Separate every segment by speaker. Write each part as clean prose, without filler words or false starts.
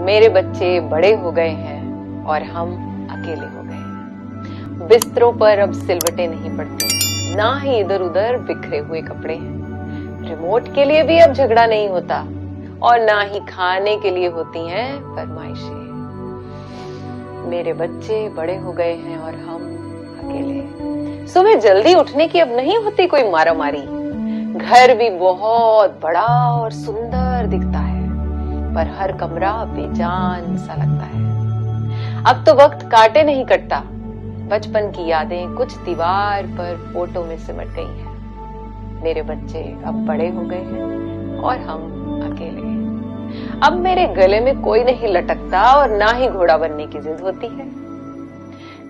Speaker 1: मेरे बच्चे बड़े हो गए हैं और हम अकेले हो गए हैं। बिस्तरों पर अब सिलवटें नहीं पड़ती, ना ही इधर उधर बिखरे हुए कपड़े हैं। रिमोट के लिए भी अब झगड़ा नहीं होता और ना ही खाने के लिए होती हैं फरमाइशें। मेरे बच्चे बड़े हो गए हैं और हम अकेले। सुबह जल्दी उठने की अब नहीं होती कोई मारामारी। घर भी बहुत बड़ा और सुंदर दिखता है, पर हर कमरा बेजान सा लगता है। अब तो वक्त काटे नहीं कटता। बचपन की यादें कुछ दीवार पर फोटो में सिमट गई हैं। मेरे बच्चे अब बड़े हो गए हैं और हम अकेले हैं। अब मेरे गले में कोई नहीं लटकता और ना ही घोड़ा बनने की जिद होती है।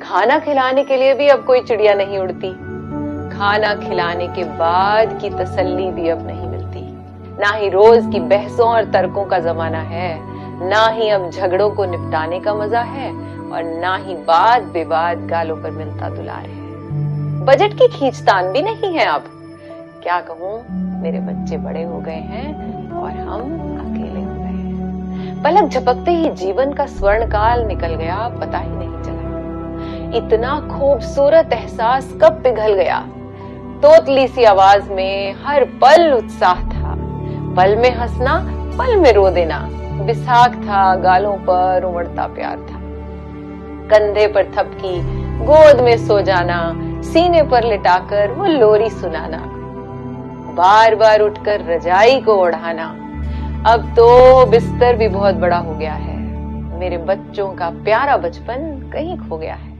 Speaker 1: खाना खिलाने के लिए भी अब कोई चिड़िया नहीं उड़ती। खाना खिलाने के बाद की तसल्ली भी अब नहीं मिलती। ना ही रोज की बहसों और तर्कों का जमाना है, ना ही अब झगड़ों को निपटाने का मजा है और ना ही बात बेबात गालों पर मिलता दुलार है। बजट की खींचतान भी नहीं है अब। क्या कहूं, मेरे बच्चे बड़े हो गए हैं और हम अकेले हो गए हैं। पलक झपकते ही जीवन का स्वर्ण काल निकल गया, पता ही नहीं चला। इतना खूबसूरत एहसास कब पिघल गया। तोतली सी आवाज में हर पल उत्साह था। पल में हंसना, पल में रो देना। बिसाख था, गालों पर उमड़ता प्यार था। कंधे पर थपकी, गोद में सो जाना, सीने पर लिटाकर वो लोरी सुनाना, बार बार उठकर रजाई को ओढ़ाना। अब तो बिस्तर भी बहुत बड़ा हो गया है। मेरे बच्चों का प्यारा बचपन कहीं खो गया है।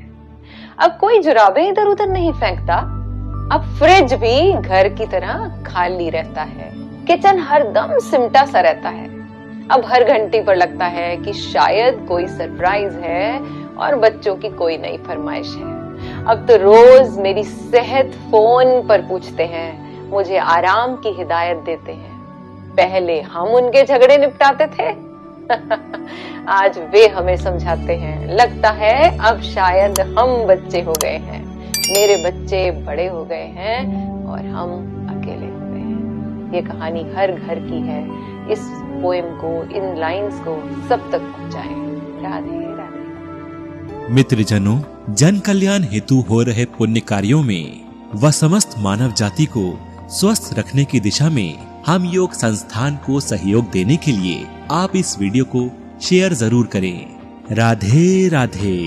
Speaker 1: अब कोई जुराबें इधर उधर नहीं फेंकता। अब फ्रिज भी घर की तरह खाली रहता है। किचन हरदम सिमटा सा रहता है। अब हर घंटी पर लगता है कि शायद कोई सरप्राइज है और बच्चों की कोई नई फरमाइश है। अब तो रोज मेरी सेहत फोन पर पूछते हैं, मुझे आराम की हिदायत देते हैं। पहले हम उनके झगड़े निपटाते थे आज वे हमें समझाते हैं। लगता है अब शायद हम बच्चे हो गए हैं। मेरे बच्चे बड़े हो गए हैं और हम अकेले हो गए हैं। ये कहानी हर घर की है। इस पोएम को, इन लाइंस को सब तक पहुंचाएं। राधे राधे।
Speaker 2: मित्रजनों, जन कल्याण हेतु हो रहे पुण्य कार्यों में व समस्त मानव जाति को स्वस्थ रखने की दिशा में हम योग संस्थान को सहयोग देने के लिए आप इस वीडियो को शेयर जरूर करें। राधे राधे।